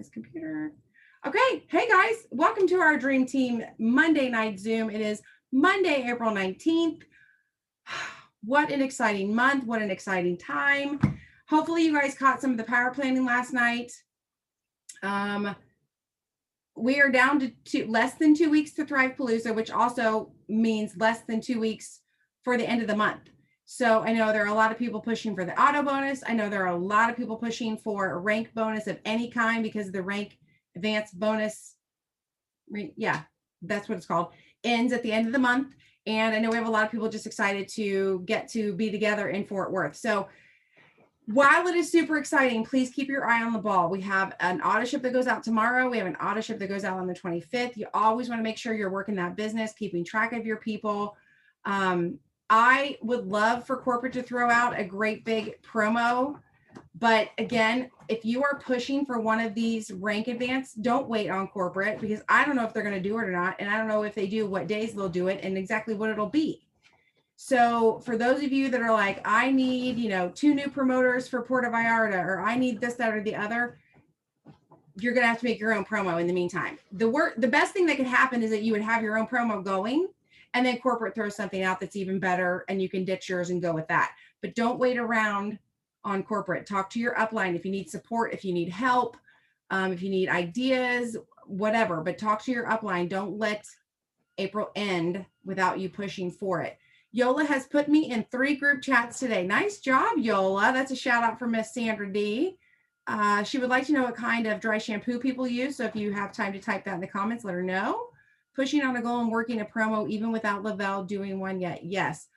this computer. Okay, hey guys, welcome to our Dream Team Monday night Zoom. It is Monday, April 19th. What an exciting month, what an exciting time. Hopefully you guys caught some of the power planning last night. We are down to less than 2 weeks to Thrive-Palooza, which also means less than 2 weeks for the end of the month. So I know there are a lot of people pushing for the auto bonus. I know there are a lot of people pushing for a rank bonus of any kind because the rank advanced bonus, yeah, that's what it's called, ends at the end of the month. And I know we have a lot of people just excited to get to be together in Fort Worth. So while it is super exciting, please keep your eye on the ball. We have an auto ship that goes out tomorrow. We have an auto ship that goes out on the 25th. You always want to make sure you're working that business, keeping track of your people. I would love for corporate to throw out a great big promo. But again, if you are pushing for one of these rank advance, don't wait on corporate because I don't know if they're going to do it or not. And I don't know if they do, what days they'll do it and exactly what it'll be. So for those of you that are like, I need, 2 new promoters for Puerto Vallarta, or I need this, that, or the other, you're going to have to make your own promo in the meantime. The best thing that could happen is that you would have your own promo going and then corporate throws something out that's even better and you can ditch yours and go with that. But don't wait around on corporate. Talk to your upline if you need support, if you need help, if you need ideas, whatever, but talk to your upline. Don't let April end without you pushing for it. Yola has put me in 3 group chats today. Nice job, Yola. That's a shout out for Miss Sandra D. She would like to know what kind of dry shampoo people use. So if you have time to type that in the comments, let her know. Pushing on a goal and working a promo even without Lavelle doing one yet. Yes.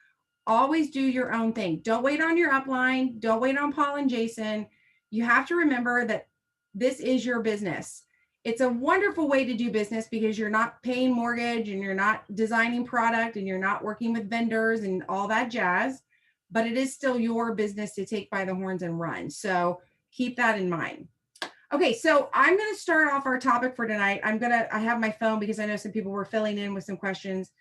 Always do your own thing. Don't wait on your upline. Don't wait on Paul and Jason. You have to remember that this is your business. It's a wonderful way to do business because you're not paying mortgage and you're not designing product and you're not working with vendors and all that jazz, but it is still your business to take by the horns and run. So keep that in mind. Okay, so I'm going to start off our topic for tonight. I have my phone because I know some people were filling in with some questions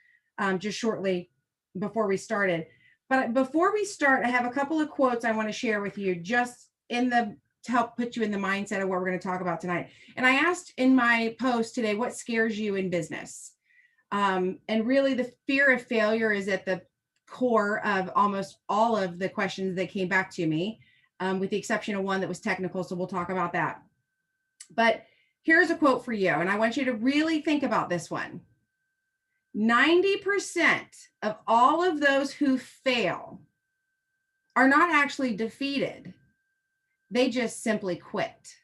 just shortly before we started. But before we start, I have a couple of quotes I want to share with you just to help put you in the mindset of what we're going to talk about tonight. And I asked in my post today, what scares you in business? And really the fear of failure is at the core of almost all of the questions that came back to me, with the exception of one that was technical. So we'll talk about that. But here's a quote for you. And I want you to really think about this one. 90% of all of those who fail are not actually defeated. They just simply quit.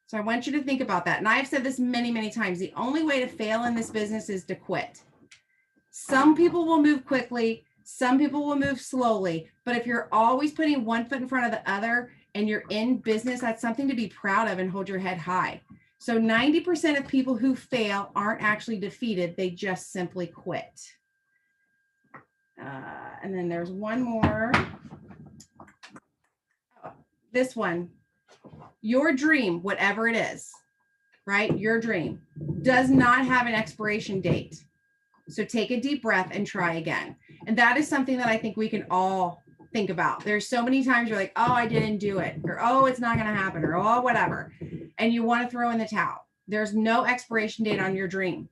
So I want you to think about that. And I've said this many, many times. The only way to fail in this business is to quit. Some people will move quickly. Some people will move slowly. But if you're always putting one foot in front of the other and you're in business, that's something to be proud of and hold your head high. So 90% of people who fail aren't actually defeated. They just simply quit. And then there's one more. This one, your dream, whatever it is, right? Your dream does not have an expiration date. So take a deep breath and try again. And that is something that I think we can all think about. There's so many times you're like, oh, I didn't do it, or oh, it's not going to happen, or oh, whatever. And you want to throw in the towel. There's no expiration date on your dream.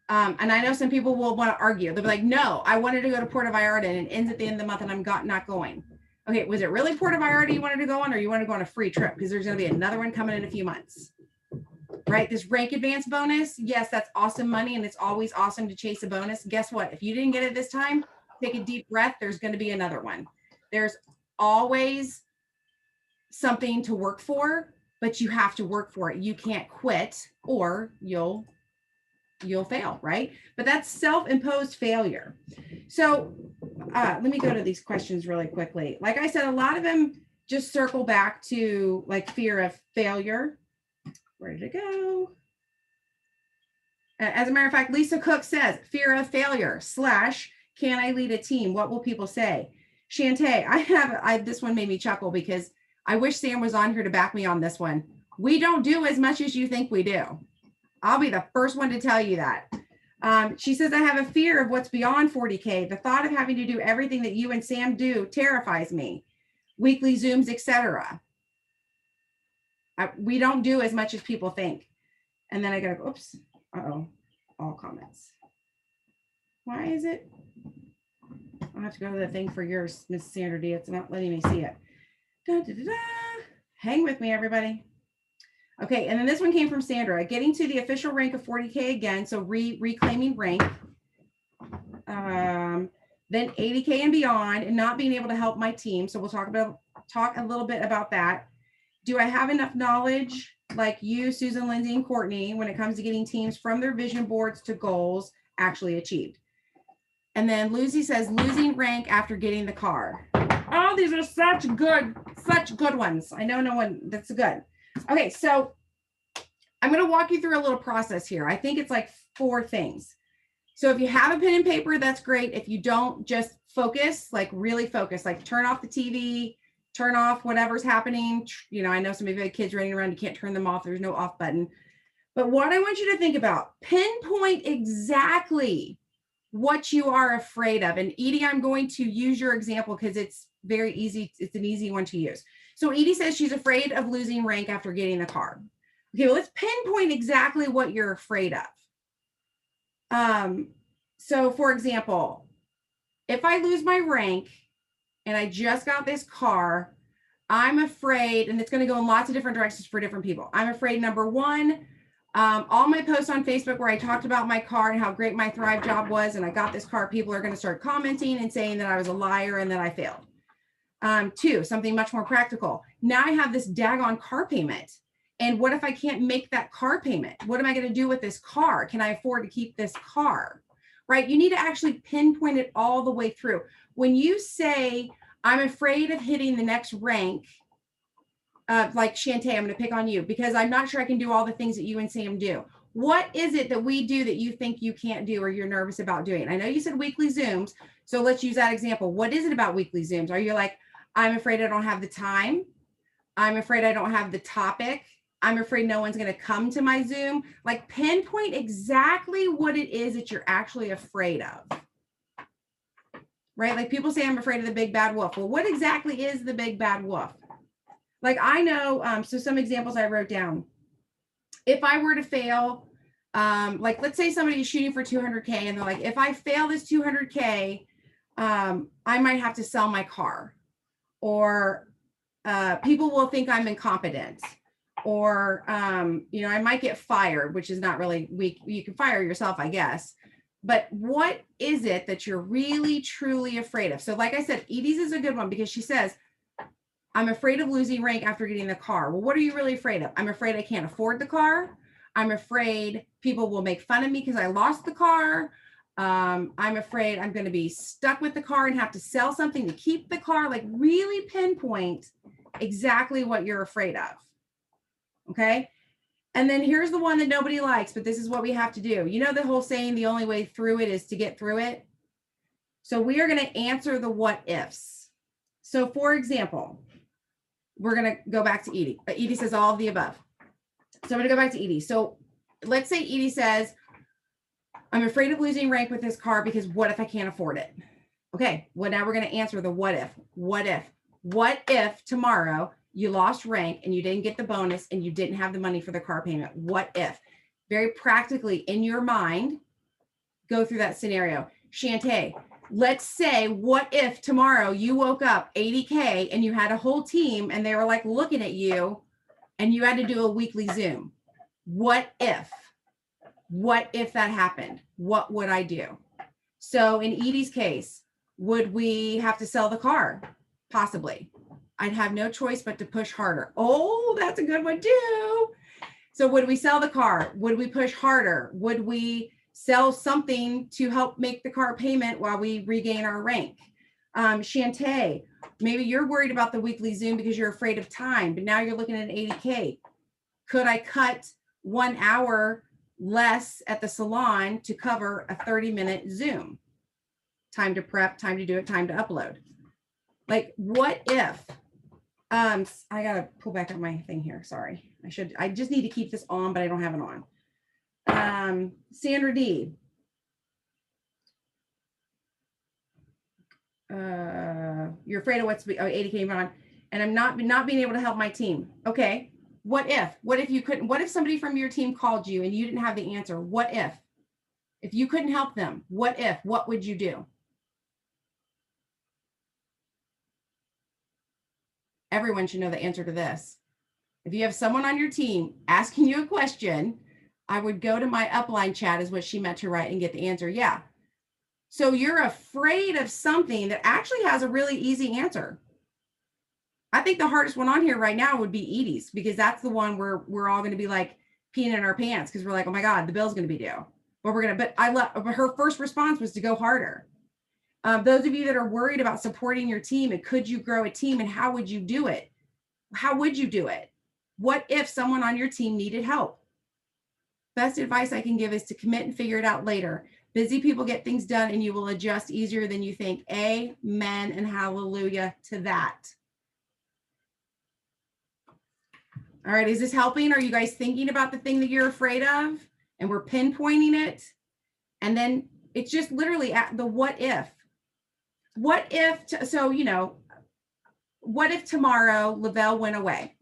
And I know some people will want to argue. They'll be like, no, I wanted to go to Puerto Vallarta and it ends at the end of the month and I'm not going. Okay, was it really Puerto Vallarta you wanted to go on, or you want to go on a free trip? Because there's going to be another one coming in a few months, right? This rank advance bonus, yes, that's awesome money, and it's always awesome to chase a bonus. Guess what? If you didn't get it this time, take a deep breath. There's going to be another one. There's always something to work for, but you have to work for it. You can't quit, or you'll fail, right? But that's self-imposed failure. So let me go to these questions really quickly. Like I said, a lot of them just circle back to like fear of failure. Where did it go? As a matter of fact, Lisa Cook says, fear of failure / can I lead a team? What will people say? Shantae, this one made me chuckle because I wish Sam was on here to back me on this one. We don't do as much as you think we do. I'll be the first one to tell you that. She says, I have a fear of what's beyond 40K. The thought of having to do everything that you and Sam do terrifies me. Weekly Zooms, etc. We don't do as much as people think. And then I gotta go, oops, all comments. Why is it? I'll have to go to the thing for yours, Miss Sandra D. It's not letting me see it. Da, da, da, da. Hang with me, everybody. Okay, and then this one came from Sandra. Getting to the official rank of 40K again, so reclaiming rank. Then 80K and beyond, and not being able to help my team. So we'll talk a little bit about that. Do I have enough knowledge, like you, Susan, Lindsay, and Courtney, when it comes to getting teams from their vision boards to goals actually achieved? And then Lucy says, losing rank after getting the car. Oh, these are such good ones. I know no one, that's good. Okay, so I'm going to walk you through a little process here. I think it's like 4 things. So if you have a pen and paper, that's great. If you don't, just focus, like really focus, like turn off the TV, turn off whatever's happening. You know, I know some of you have kids running around, you can't turn them off. There's no off button. But what I want you to think about, pinpoint exactly what you are afraid of. And Edie, I'm going to use your example because it's very easy. It's an easy one to use. So Edie says she's afraid of losing rank after getting the car. Okay, well, let's pinpoint exactly what you're afraid of. So for example, if I lose my rank and I just got this car, I'm afraid, and it's going to go in lots of different directions for different people. I'm afraid, number one, all my posts on Facebook where I talked about my car and how great my Thrive job was, and I got this car, people are going to start commenting and saying that I was a liar and that I failed. 2, something much more practical. Now I have this daggone car payment. And what if I can't make that car payment? What am I going to do with this car? Can I afford to keep this car? Right? You need to actually pinpoint it all the way through. When you say, I'm afraid of hitting the next rank, like Shantae, I'm going to pick on you because I'm not sure I can do all the things that you and Sam do. What is it that we do that you think you can't do or you're nervous about doing? I know you said weekly Zooms. So let's use that example. What is it about weekly Zooms? Are you like, I'm afraid I don't have the time. I'm afraid I don't have the topic. I'm afraid no one's going to come to my Zoom. Like pinpoint exactly what it is that you're actually afraid of. Right? Like people say, I'm afraid of the big bad wolf. Well, what exactly is the big bad wolf? Like I know, so some examples I wrote down. If I were to fail, like let's say somebody is shooting for 200K and they're like, if I fail this 200K, I might have to sell my car, or people will think I'm incompetent, or you know, I might get fired, which is not really weak. You can fire yourself, I guess. But what is it that you're really truly afraid of? So like I said, Edie's is a good one because she says, I'm afraid of losing rank after getting the car. Well, what are you really afraid of? I'm afraid I can't afford the car. I'm afraid people will make fun of me because I lost the car. I'm afraid I'm going to be stuck with the car and have to sell something to keep the car. Like really pinpoint exactly what you're afraid of. Okay. And then here's the one that nobody likes, but this is what we have to do. You know, the whole saying, the only way through it is to get through it. So we are going to answer the what ifs. So for example, we're going to go back to Edie. Edie says all of the above. So I'm going to go back to Edie. So let's say Edie says, I'm afraid of losing rank with this car because what if I can't afford it? Okay, well, now we're going to answer the what if. What if tomorrow you lost rank and you didn't get the bonus and you didn't have the money for the car payment? What if? Very practically in your mind, go through that scenario. Shantae, let's say, what if tomorrow you woke up 80K and you had a whole team and they were like looking at you and you had to do a weekly Zoom? What if? What if that happened? What would I do? So in Edie's case, would we have to sell the car? Possibly. I'd have no choice but to push harder. Oh, that's a good one too. So would we sell the car? Would we push harder? Would we sell something to help make the car payment while we regain our rank? Shantae, maybe you're worried about the weekly Zoom because you're afraid of time, but now you're looking at an 80K. Could I cut 1 hour less at the salon to cover a 30-minute Zoom? Time to prep, time to do it, time to upload. Like, what if? I gotta pull back up my thing here. Sorry. I just need to keep this on, but I don't have it on. Sandra D. You're afraid of what's 80K on, and I'm not being able to help my team. Okay. What if you couldn't, what if somebody from your team called you and you didn't have the answer? What if you couldn't help them? What would you do? Everyone should know the answer to this. If you have someone on your team asking you a question, I would go to my upline chat is what she meant to write and get the answer. Yeah. So you're afraid of something that actually has a really easy answer. I think the hardest one on here right now would be Edie's, because that's the one where we're all going to be like peeing in our pants because we're like, oh my God, the bill's going to be due. But I love her first response was to go harder. Those of you that are worried about supporting your team and could you grow a team and how would you do it? How would you do it? What if someone on your team needed help? Best advice I can give is to commit and figure it out later. Busy people get things done and you will adjust easier than you think. Amen and hallelujah to that. All right, is this helping? Are you guys thinking about the thing that you're afraid of? And we're pinpointing it. And then it's just literally at the what if. What if, what if tomorrow Lavelle went away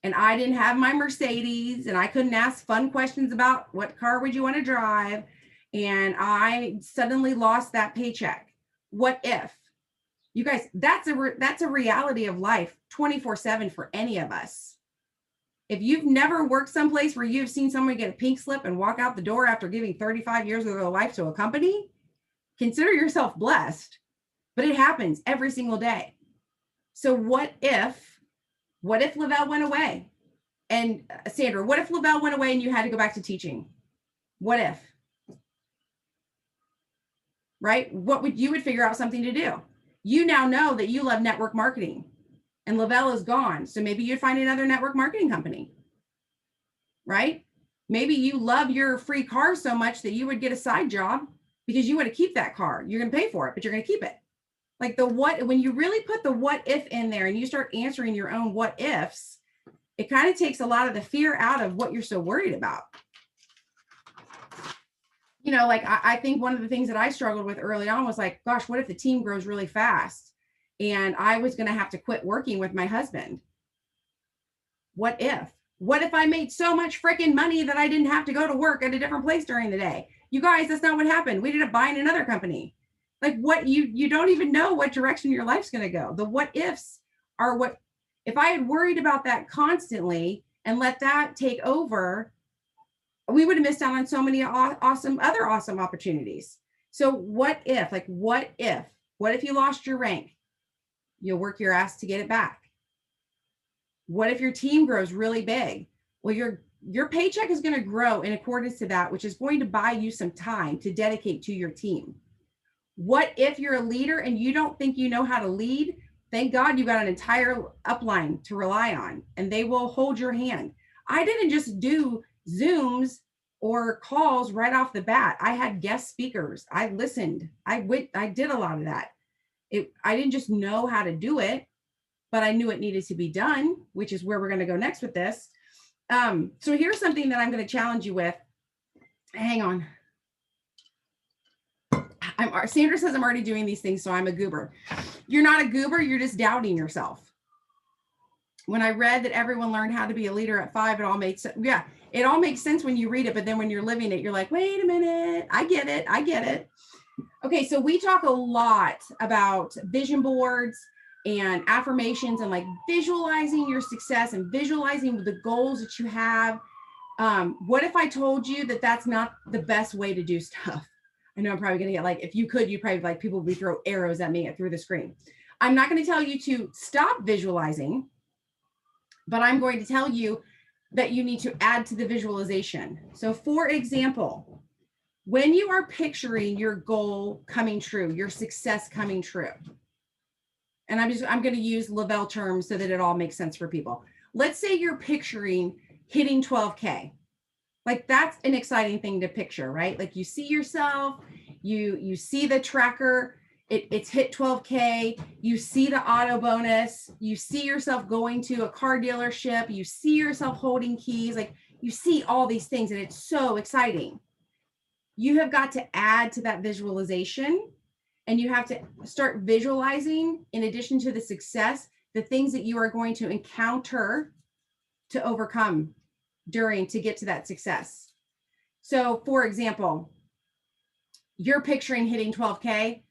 and I didn't have my Mercedes and I couldn't ask fun questions about what car would you want to drive, and I suddenly lost that paycheck? What if? You guys, that's a reality of life 24/7 for any of us. If you've never worked someplace where you've seen someone get a pink slip and walk out the door after giving 35 years of their life to a company, consider yourself blessed. But it happens every single day. So what if Lavelle went away? And Sandra, what if Lavelle went away and you had to go back to teaching? What if? Right? You would figure out something to do. You now know that you love network marketing and Lavelle is gone. So maybe you'd find another network marketing company, right? Maybe you love your free car so much that you would get a side job because you want to keep that car. You're going to pay for it, but you're going to keep it. Like when you really put the what if in there and you start answering your own what ifs, it kind of takes a lot of the fear out of what you're so worried about. Like I think one of the things that I struggled with early on was like, gosh, what if the team grows really fast and I was going to have to quit working with my husband? What if I made so much freaking money that I didn't have to go to work at a different place during the day? You guys, that's not what happened. We ended up buying another company. Like what you don't even know what direction your life's going to go. The what ifs are what, if I had worried about that constantly and let that take over, we would have missed out on so many awesome opportunities. So what if you lost your rank? You'll work your ass to get it back. What if your team grows really big? Well, your paycheck is going to grow in accordance to that, which is going to buy you some time to dedicate to your team. What if you're a leader and you don't think you know how to lead? Thank God you got an entire upline to rely on and they will hold your hand. I didn't just do Zooms or calls right off the bat. I had guest speakers. I listened. I did a lot of that. I didn't just know how to do it, but I knew it needed to be done, which is where we're going to go next with this. So here's something that I'm going to challenge you with. Hang on. Sandra says I'm already doing these things, so I'm a goober. You're not a goober. You're just doubting yourself. When I read that everyone learned how to be a leader at 5, it all made sense. Yeah, it all makes sense when you read it, but then when you're living it, you're like, wait a minute, I get it. Okay, so we talk a lot about vision boards and affirmations and like visualizing your success and visualizing the goals that you have. What if I told you that that's not the best way to do stuff? I know I'm probably going to get like, if you could, you probably like people would throw arrows at me through the screen. I'm not going to tell you to stop visualizing, but I'm going to tell you that you need to add to the visualization. So for example, when you are picturing your goal coming true, your success coming true, and I'm going to use Lavelle terms so that it all makes sense for people. Let's say you're picturing hitting 12K. Like that's an exciting thing to picture, right? Like you see yourself, you see the tracker, it's hit 12K, you see the auto bonus, you see yourself going to a car dealership, you see yourself holding keys, like you see all these things and it's so exciting. You have got to add to that visualization and you have to start visualizing, in addition to the success, the things that you are going to encounter to overcome to get to that success. So for example, you're picturing hitting 12K,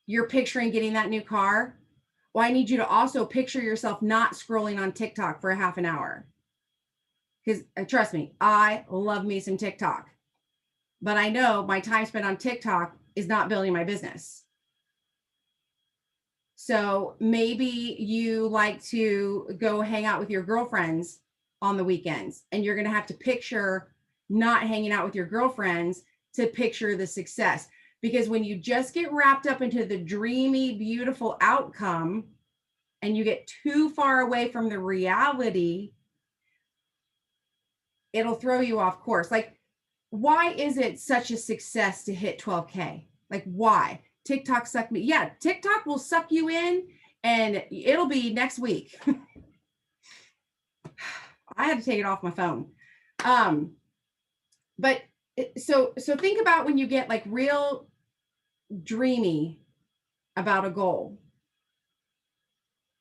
you're picturing getting that new car. Well, I need you to also picture yourself not scrolling on TikTok for a half an hour. Because trust me, I love me some TikTok, but I know my time spent on TikTok is not building my business. So maybe you like to go hang out with your girlfriends on the weekends, and you're going to have to picture not hanging out with your girlfriends to picture the success. Because when you just get wrapped up into the dreamy, beautiful outcome and you get too far away from the reality, it'll throw you off course. Like, why is it such a success to hit 12K? Like, why? TikTok sucked me. Yeah, TikTok will suck you in and it'll be next week. I had to take it off my phone. But so think about when you get like real dreamy about a goal.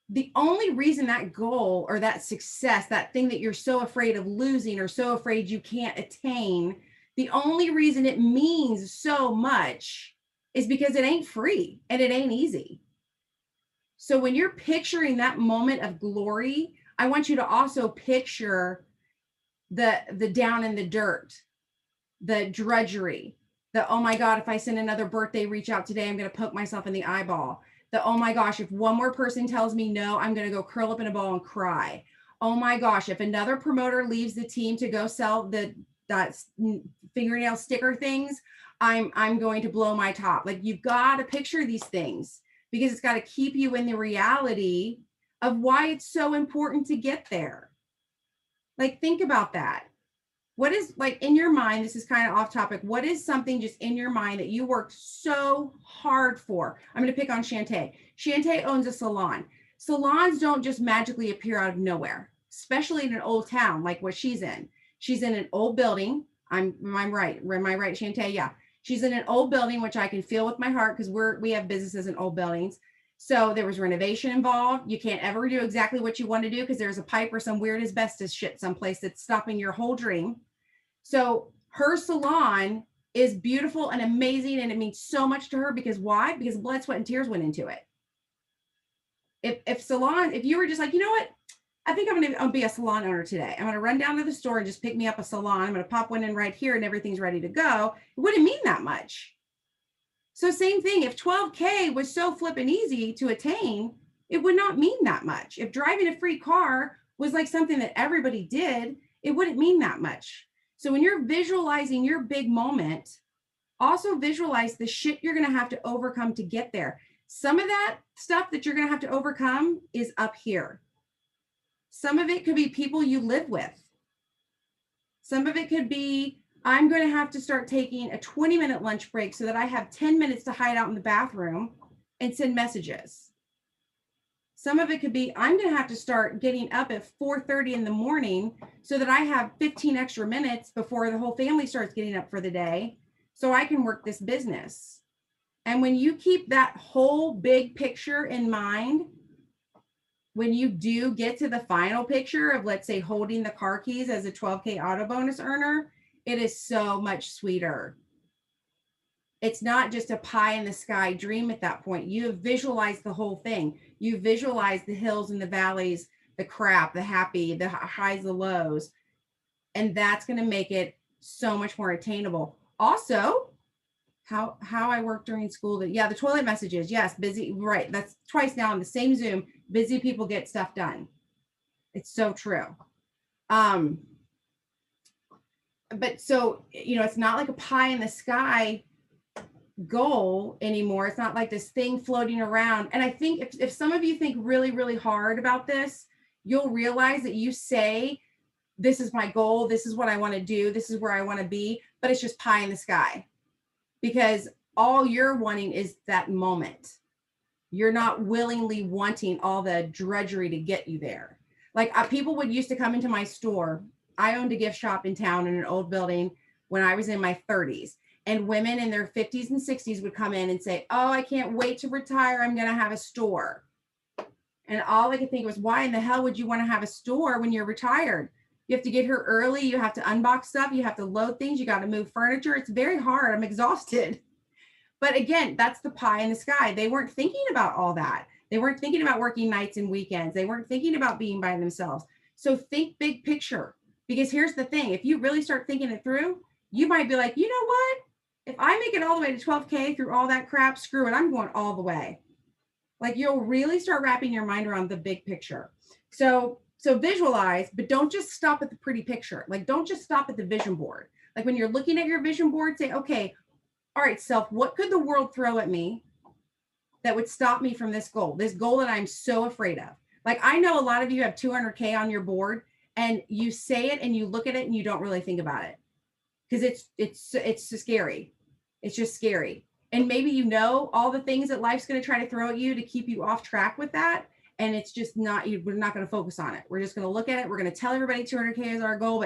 The only reason that goal or that success, that thing that you're so afraid of losing or so afraid you can't attain, the only reason it means so much is because it ain't free and it ain't easy. So when you're picturing that moment of glory, I want you to also picture the down in the dirt, the drudgery, the, oh my God, if I send another birthday reach out today, I'm going to poke myself in the eyeball. The, oh my gosh, if one more person tells me no, I'm going to go curl up in a ball and cry. Oh my gosh, if another promoter leaves the team to go sell that fingernail sticker things, I'm going to blow my top. Like, you've got to picture these things because it's got to keep you in the reality of why it's so important to get there. Like, think about that. What is, like, in your mind, this is kind of off topic, what is something just in your mind that you worked so hard for? I'm going to pick on Shantae. Shantae owns a salon. Salons don't just magically appear out of nowhere, especially in an old town like what she's in. She's in an old building. I'm right. Am I right, Shantae? Yeah. She's in an old building, which I can feel with my heart because we have businesses in old buildings. So there was renovation involved. You can't ever do exactly what you want to do because there's a pipe or some weird asbestos shit someplace that's stopping your whole dream. So her salon is beautiful and amazing, and it means so much to her because why? Because blood, sweat, and tears went into it. If you were just like, you know what? I think I'm going to be a salon owner today. I'm going to run down to the store and just pick me up a salon. I'm going to pop one in right here and everything's ready to go. It wouldn't mean that much. So same thing. If 12K was so flippin' easy to attain, it would not mean that much. If driving a free car was like something that everybody did, it wouldn't mean that much. So when you're visualizing your big moment, also visualize the shit you're going to have to overcome to get there. Some of that stuff that you're going to have to overcome is up here. Some of it could be people you live with. Some of it could be, I'm going to have to start taking a 20-minute lunch break so that I have 10 minutes to hide out in the bathroom and send messages. Some of it could be, I'm going to have to start getting up at 4:30 in the morning so that I have 15 extra minutes before the whole family starts getting up for the day so I can work this business. And when you keep that whole big picture in mind, when you do get to the final picture of, let's say, holding the car keys as a 12K auto bonus earner, it is so much sweeter. It's not just a pie in the sky dream at that point. You have visualized the whole thing. You visualize the hills and the valleys, the crap, the happy, the highs, the lows. And that's going to make it so much more attainable. Also, how I work during school, the toilet messages. Yes, busy. Right. That's twice now on the same Zoom. Busy people get stuff done. It's so true. But so, it's not like a pie in the sky goal anymore. It's not like this thing floating around. And I think if some of you think really, really hard about this, you'll realize that you say, this is my goal, this is what I want to do, this is where I want to be, but it's just pie in the sky because all you're wanting is that moment. You're not willingly wanting all the drudgery to get you there. Like people would used to come into my store. I owned a gift shop in town in an old building when I was in my 30s. And women in their 50s and 60s would come in and say, oh, I can't wait to retire. I'm going to have a store. And all I could think was, why in the hell would you want to have a store when you're retired? You have to get here early. You have to unbox stuff. You have to load things. You got to move furniture. It's very hard. I'm exhausted. But again, that's the pie in the sky. They weren't thinking about all that. They weren't thinking about working nights and weekends. They weren't thinking about being by themselves. So think big picture, because here's the thing. If you really start thinking it through, you might be like, you know what? If I make it all the way to 12K through all that crap, screw it. I'm going all the way. Like, you'll really start wrapping your mind around the big picture. So visualize, but don't just stop at the pretty picture. Like, don't just stop at the vision board. Like, when you're looking at your vision board, say, okay, all right, self, what could the world throw at me that would stop me from this goal that I'm so afraid of? Like, I know a lot of you have 200K on your board, and you say it and you look at it and you don't really think about it, because it's scary. It's just scary. And maybe you know all the things that life's going to try to throw at you to keep you off track with that. And it's just not, we're not going to focus on it. We're just going to look at it. We're going to tell everybody 200K is our goal,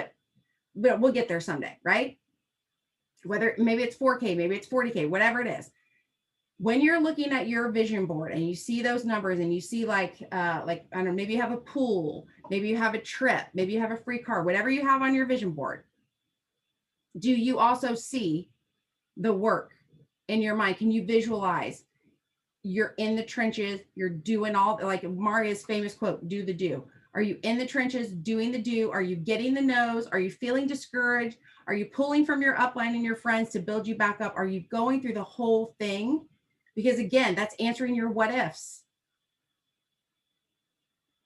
but we'll get there someday, right? Whether maybe it's 4K, maybe it's 40K, whatever it is. When you're looking at your vision board and you see those numbers and you see like, I don't know, maybe you have a pool, maybe you have a trip, maybe you have a free car, whatever you have on your vision board. Do you also see the work in your mind? Can you visualize you're in the trenches, you're doing all, like Maria's famous quote, do the do. Are you in the trenches doing the do? Are you getting the no's? Are you feeling discouraged? Are you pulling from your upline and your friends to build you back up? Are you going through the whole thing? Because again, that's answering your what ifs.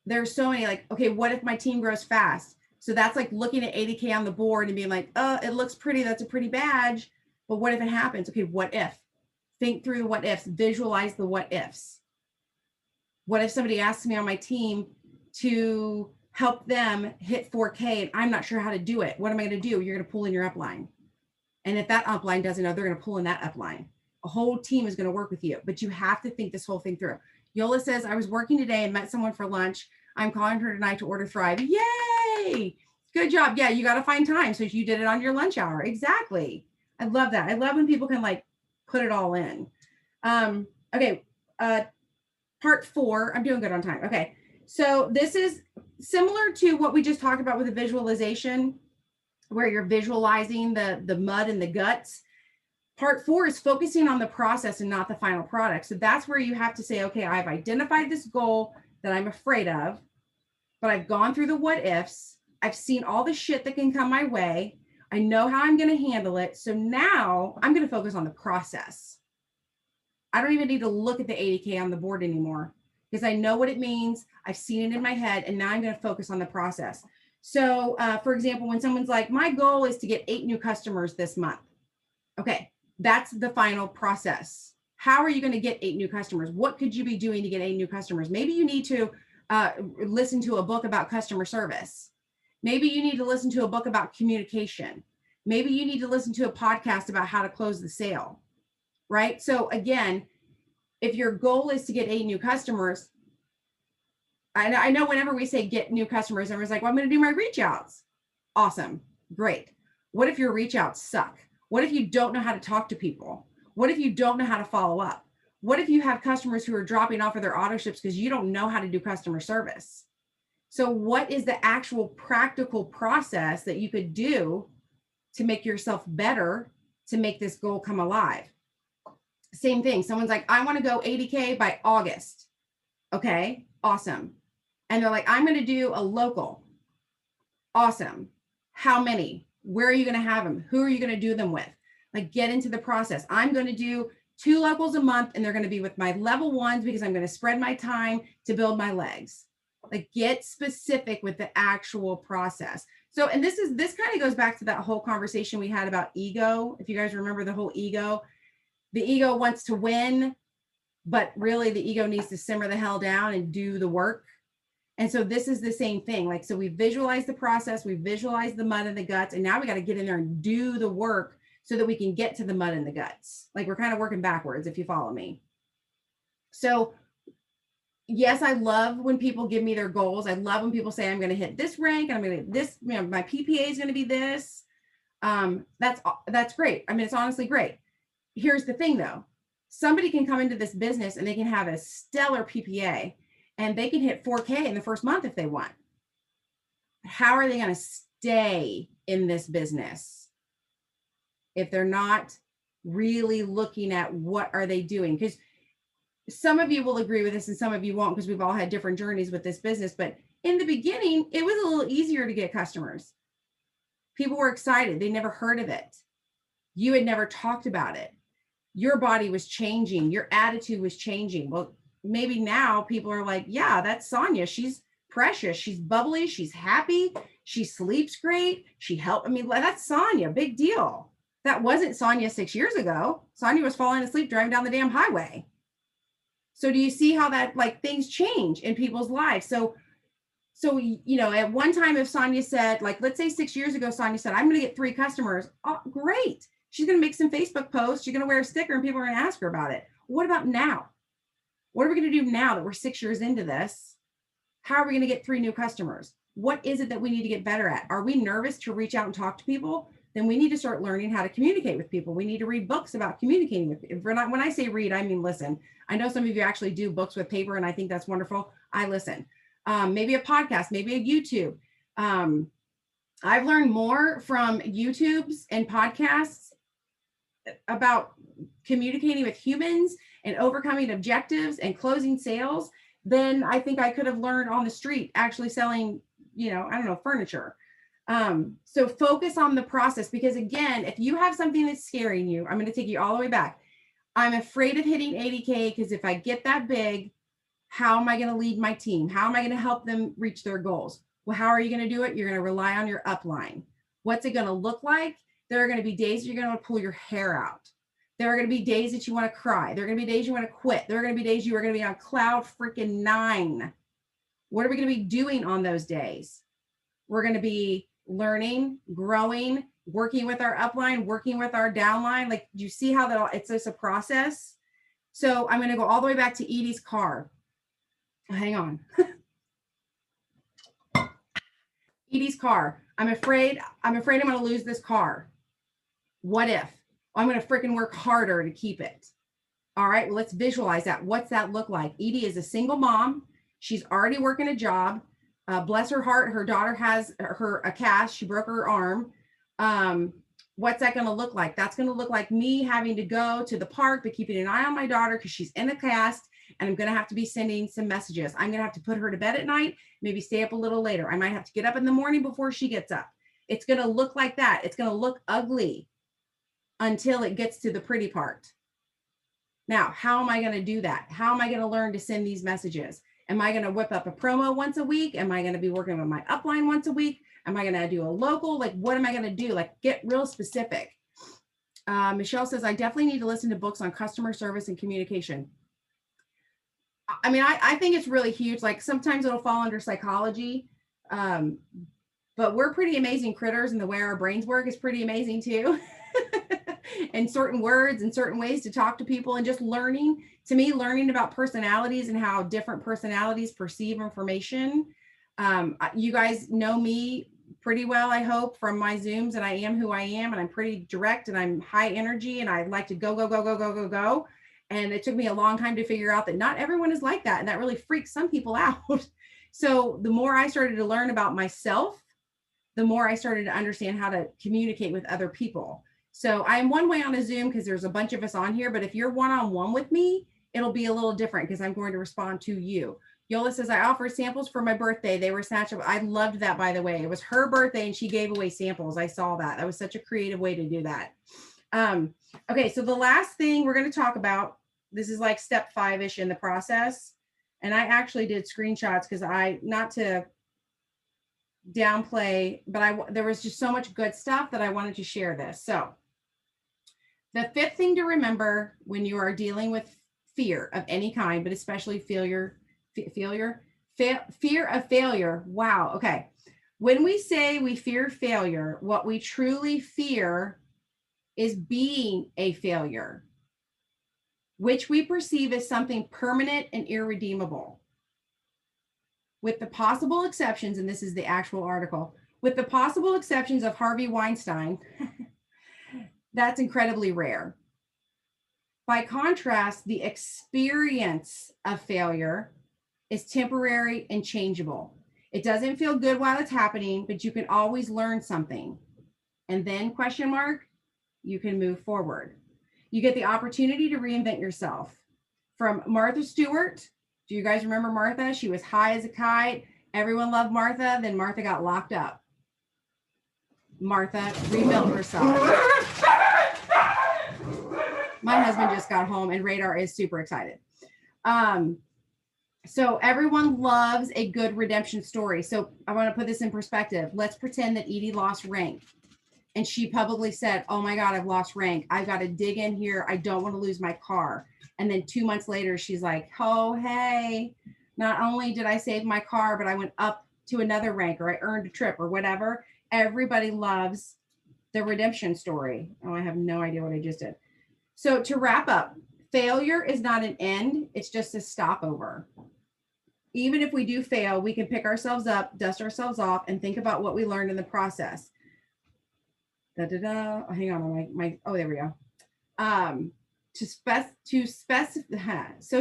There's so many, like, okay, what if my team grows fast? So that's like looking at 80K on the board and being like, oh, it looks pretty. That's a pretty badge. But what if it happens? Okay, what if? Think through the what ifs, visualize the what ifs. What if somebody asks me on my team to help them hit 4K and I'm not sure how to do it? What am I going to do? You're going to pull in your upline. And if that upline doesn't know, they're going to pull in that upline. A whole team is going to work with you, but you have to think this whole thing through. Yola says, I was working today and met someone for lunch. I'm calling her tonight to order Thrive. Yay! Good job. Yeah, you got to find time. So you did it on your lunch hour. Exactly. I love that. I love when people can like put it all in. Okay. Part 4, I'm doing good on time. Okay. So this is similar to what we just talked about with the visualization, where you're visualizing the mud and the guts. Part 4 is focusing on the process and not the final product. So that's where you have to say, okay, I've identified this goal that I'm afraid of, but I've gone through the what ifs. I've seen all the shit that can come my way. I know how I'm going to handle it. So now I'm going to focus on the process. I don't even need to look at the 80K on the board anymore, because I know what it means. I've seen it in my head, and now I'm going to focus on the process. So for example, when someone's like, my goal is to get 8 new customers this month. Okay, that's the final process. How are you going to get 8 new customers? What could you be doing to get 8 new customers? Maybe you need to listen to a book about customer service. Maybe you need to listen to a book about communication. Maybe you need to listen to a podcast about how to close the sale, right? So again, if your goal is to get 8 new customers, I know whenever we say get new customers, everyone's like, well, I'm going to do my reach outs. Awesome. Great. What if your reach outs suck? What if you don't know how to talk to people? What if you don't know how to follow up? What if you have customers who are dropping off of their auto ships because you don't know how to do customer service? So what is the actual practical process that you could do to make yourself better, to make this goal come alive? Same thing. Someone's like, I want to go 80K by August. Okay, awesome. And they're like, I'm going to do a local. Awesome. How many? Where are you going to have them? Who are you going to do them with? Like, get into the process. I'm going to do 2 locals a month, and they're going to be with my level 1s because I'm going to spread my time to build my legs. Like, get specific with the actual process. So, and this kind of goes back to that whole conversation we had about ego. If you guys remember the whole ego, the ego wants to win, but really the ego needs to simmer the hell down and do the work. And so this is the same thing. Like, so we visualize the process, we visualize the mud and the guts, and now we got to get in there and do the work so that we can get to the mud and the guts. Like, we're kind of working backwards, if you follow me. So yes, I love when people give me their goals. I love when people say, I'm going to hit this rank, and I'm going to hit this, you know, my PPA is going to be this. That's great. I mean, it's honestly great. Here's the thing though. Somebody can come into this business and they can have a stellar PPA, and they can hit 4K in the first month if they want. How are they going to stay in this business if they're not really looking at what are they doing? Because some of you will agree with this and some of you won't, because we've all had different journeys with this business. But in the beginning, it was a little easier to get customers. People were excited. They never heard of it. You had never talked about it. Your body was changing. Your attitude was changing. Well, maybe now people are like, yeah, that's Sonia. She's precious. She's bubbly. She's happy. She sleeps great. She helped. I mean, that's Sonia. Big deal. That wasn't Sonia 6 years ago. Sonia was falling asleep driving down the damn highway. So do you see how that, like, things change in people's lives? So, you know, at one time, if Sonia said, like, let's say 6 years ago, Sonia said, I'm going to get 3 customers. Oh, great. She's going to make some Facebook posts. She's going to wear a sticker and people are going to ask her about it. What about now? What are we going to do now that we're 6 years into this? How are we going to get 3 new customers? What is it that we need to get better at? Are we nervous to reach out and talk to people? Then we need to start learning how to communicate with people. We need to read books about communicating with people. When I say read, I mean listen. I know some of you actually do books with paper, and I think that's wonderful. I listen. Maybe a podcast, maybe a YouTube. I've learned more from YouTubes and podcasts about communicating with humans and overcoming objectives and closing sales than I think I could have learned on the street actually selling, you know, I don't know, furniture. So focus on the process, because again, if you have something that's scaring you, I'm going to take you all the way back. I'm afraid of hitting 80K because if I get that big, how am I going to lead my team? How am I going to help them reach their goals? Well, how are you going to do it? You're going to rely on your upline. What's it going to look like? There are going to be days you're going to pull your hair out. There are going to be days that you want to cry. There are going to be days you want to quit. There are going to be days you are going to be on cloud freaking 9. What are we going to be doing on those days? We're going to be learning, growing, working with our upline, working with our downline. Like, you see how that it's just a process. So I'm going to go all the way back to Edie's car. Hang on. Edie's car. I'm afraid I'm going to lose this car. What if? I'm going to freaking work harder to keep it. All right, well, let's visualize that. What's that look like? Edie is a single mom. She's already working a job. Bless her heart, her daughter has a cast. She broke her arm. What's that going to look like? That's going to look like me having to go to the park, but keeping an eye on my daughter because she's in a cast, and I'm going to have to be sending some messages. I'm going to have to put her to bed at night, maybe stay up a little later. I might have to get up in the morning before she gets up. It's going to look like that. It's going to look ugly until it gets to the pretty part. Now, how am I going to do that? How am I going to learn to send these messages? Am I going to whip up a promo once a week? Am I going to be working with my upline once a week? Am I going to do a local? Like, what am I going to do? Like, get real specific. Michelle says, I definitely need to listen to books on customer service and communication. I mean, I think it's really huge. Like, sometimes it'll fall under psychology, but we're pretty amazing critters, and the way our brains work is pretty amazing too. And certain words and certain ways to talk to people, and just learning, to me, learning about personalities and how different personalities perceive information. You guys know me pretty well, I hope, from my Zooms, and I am who I am, and I'm pretty direct, and I'm high energy, and I like to go, go, go, go, go, go, go. And it took me a long time to figure out that not everyone is like that. And that really freaks some people out. So the more I started to learn about myself, the more I started to understand how to communicate with other people. So I'm one way on a Zoom because there's a bunch of us on here, but if you're one-on-one with me, it'll be a little different because I'm going to respond to you. Yola says, I offered samples for my birthday. They were snatchable. I loved that, by the way. It was her birthday and she gave away samples. I saw that. That was such a creative way to do that. Okay, so the last thing we're going to talk about, this is like step 5-ish in the process. And I actually did screenshots because not to downplay, but there was just so much good stuff that I wanted to share this. So the 5th thing to remember when you are dealing with fear of any kind, but especially fear of failure. Wow. Okay. When we say we fear failure, what we truly fear is being a failure, which we perceive as something permanent and irredeemable. With the possible exceptions, and this is the actual article, with the possible exceptions of Harvey Weinstein, that's incredibly rare. By contrast, the experience of failure is temporary and changeable. It doesn't feel good while it's happening, but you can always learn something. And then question mark, you can move forward. You get the opportunity to reinvent yourself. From Martha Stewart, do you guys remember Martha? She was high as a kite. Everyone loved Martha. Then Martha got locked up. Martha rebuilt herself. My husband just got home and Radar is super excited. So everyone loves a good redemption story. So I want to put this in perspective. Let's pretend that Edie lost rank and she publicly said, oh my God, I've lost rank. I've got to dig in here. I don't want to lose my car. And then 2 months later, she's like, oh, hey, not only did I save my car, but I went up to another rank or I earned a trip or whatever. Everybody loves the redemption story. Oh, I have no idea what I just did. So to wrap up, failure is not an end. It's just a stopover. Even if we do fail, we can pick ourselves up, dust ourselves off, and think about what we learned in the process. Oh, hang on, oh, there we go.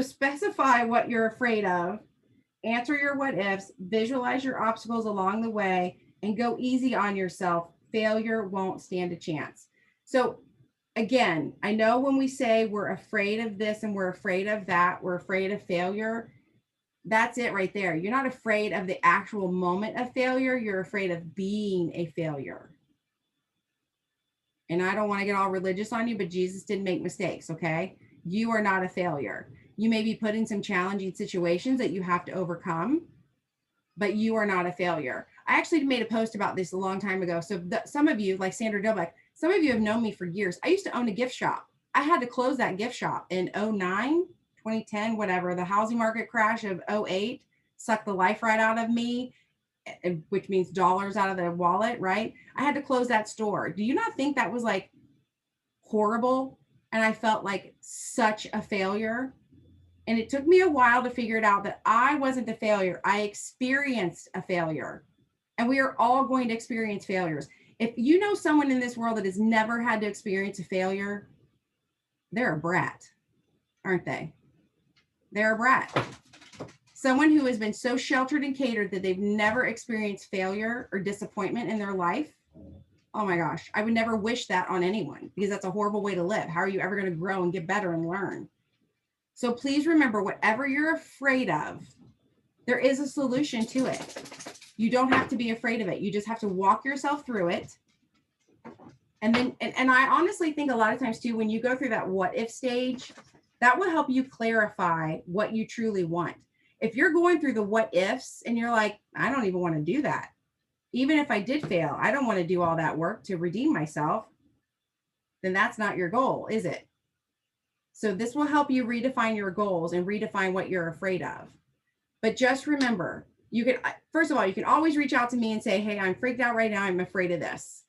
Specify what you're afraid of, answer your what ifs, visualize your obstacles along the way, and go easy on yourself. Failure won't stand a chance. So again, I know when we say we're afraid of this and we're afraid of that, we're afraid of failure, that's it right there. You're not afraid of the actual moment of failure. You're afraid of being a failure. And I don't want to get all religious on you, but Jesus didn't make mistakes, okay? You are not a failure. You may be put in some challenging situations that you have to overcome, but you are not a failure. I actually made a post about this a long time ago. So some of you, like Sandra Dobek, some of you have known me for years. I used to own a gift shop. I had to close that gift shop in 2009, 2010, whatever. The housing market crash of 2008 sucked the life right out of me, which means dollars out of the wallet, right? I had to close that store. Do you not think that was like horrible? And I felt like such a failure. And it took me a while to figure it out that I wasn't a failure. I experienced a failure. And we are all going to experience failures. If you know someone in this world that has never had to experience a failure, they're a brat, aren't they? They're a brat. Someone who has been so sheltered and catered that they've never experienced failure or disappointment in their life. Oh my gosh, I would never wish that on anyone because that's a horrible way to live. How are you ever going to grow and get better and learn? So please remember, whatever you're afraid of, there is a solution to it. You don't have to be afraid of it. You just have to walk yourself through it. And then, and I honestly think a lot of times too, when you go through that what if stage, that will help you clarify what you truly want. If you're going through the what ifs and you're like, I don't even want to do that. Even if I did fail, I don't want to do all that work to redeem myself. Then that's not your goal, is it? So this will help you redefine your goals and redefine what you're afraid of. But just remember, you can, first of all, you can always reach out to me and say, hey, I'm freaked out right now. I'm afraid of this.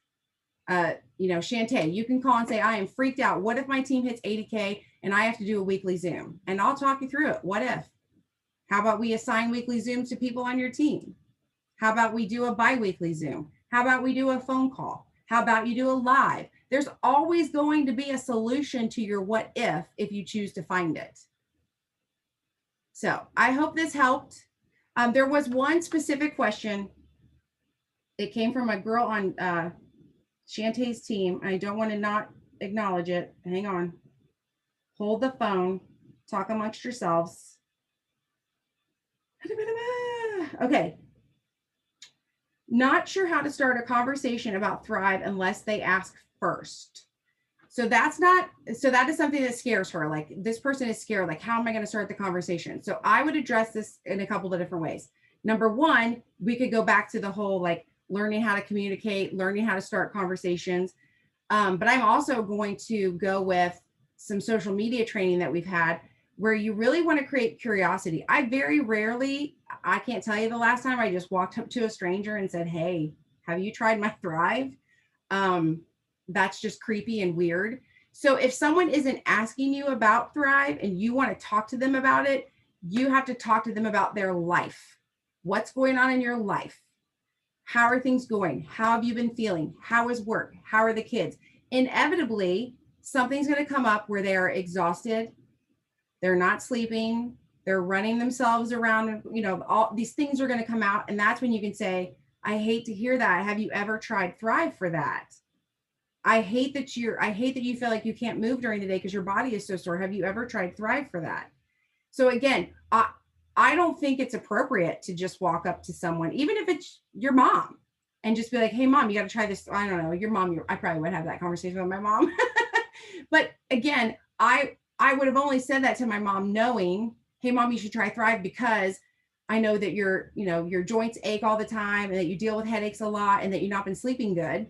Shantae, you can call and say, I am freaked out. What if my team hits 80K and I have to do a weekly Zoom? And I'll talk you through it. What if? How about we assign weekly Zooms to people on your team? How about we do a bi-weekly Zoom? How about we do a phone call? How about you do a live? There's always going to be a solution to your what if you choose to find it. So I hope this helped. There was one specific question. It came from a girl on Shantae's team. I don't want to not acknowledge it. Hang on. Hold the phone. Talk amongst yourselves. Okay. Not sure how to start a conversation about Thrive unless they ask first. So that is something that scares her. Like, this person is scared. Like, how am I going to start the conversation? So I would address this in a couple of different ways. Number one, we could go back to the whole, like, learning how to communicate, learning how to start conversations. But I'm also going to go with some social media training that we've had where you really want to create curiosity. I very rarely, I can't tell you the last time I just walked up to a stranger and said, hey, have you tried my Thrive? That's just creepy and weird. So if someone isn't asking you about Thrive and you want to talk to them about it, you have to talk to them about their life. What's going on in your life? How are things going? How have you been feeling? How is work? How are the kids? Inevitably, something's going to come up where they are exhausted. They're not sleeping. they're running themselves around, you know, all these things are going to come out. And that's when you can say, I hate to hear that. Have you ever tried Thrive for that? I hate that you feel like you can't move during the day because your body is so sore. Have you ever tried Thrive for that? So again, I don't think it's appropriate to just walk up to someone, even if it's your mom, and just be like, hey mom, you got to try this. I don't know, your mom, I probably would have that conversation with my mom. But again, I would have only said that to my mom knowing, hey mom, you should try Thrive because I know that your joints ache all the time and that you deal with headaches a lot and that you've not been sleeping good.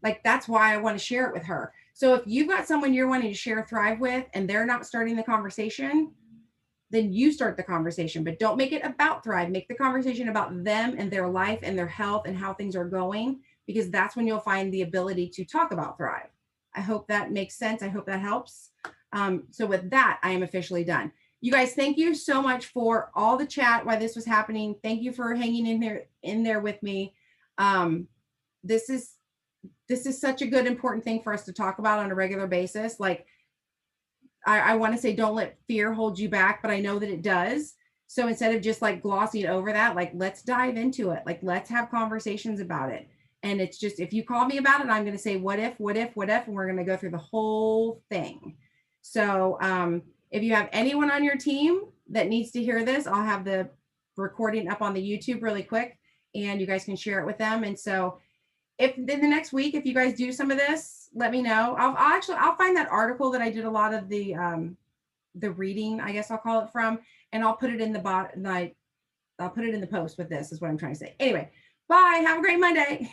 Like, that's why I want to share it with her. So if you've got someone you're wanting to share Thrive with and they're not starting the conversation, then you start the conversation, but don't make it about Thrive. Make the conversation about them and their life and their health and how things are going, because that's when you'll find the ability to talk about Thrive. I hope that makes sense. I hope that helps. So with that, I am officially done. You guys, thank you so much for all the chat while this was happening. Thank you for hanging in there with me. This is such a good, important thing for us to talk about on a regular basis. Like, I want to say, don't let fear hold you back, but I know that it does. So instead of just like glossing over that, like, let's dive into it. Like, let's have conversations about it. And it's just, if you call me about it, I'm going to say, what if, and we're going to go through the whole thing. So if you have anyone on your team that needs to hear this, I'll have the recording up on the YouTube really quick and you guys can share it with them. And so if in the next week, if you guys do some of this, let me know. I'll find that article that I did a lot of the reading, I guess I'll call it from, and I'll put it in I'll put it in the post with this, is what I'm trying to say. Anyway, bye. Have a great Monday.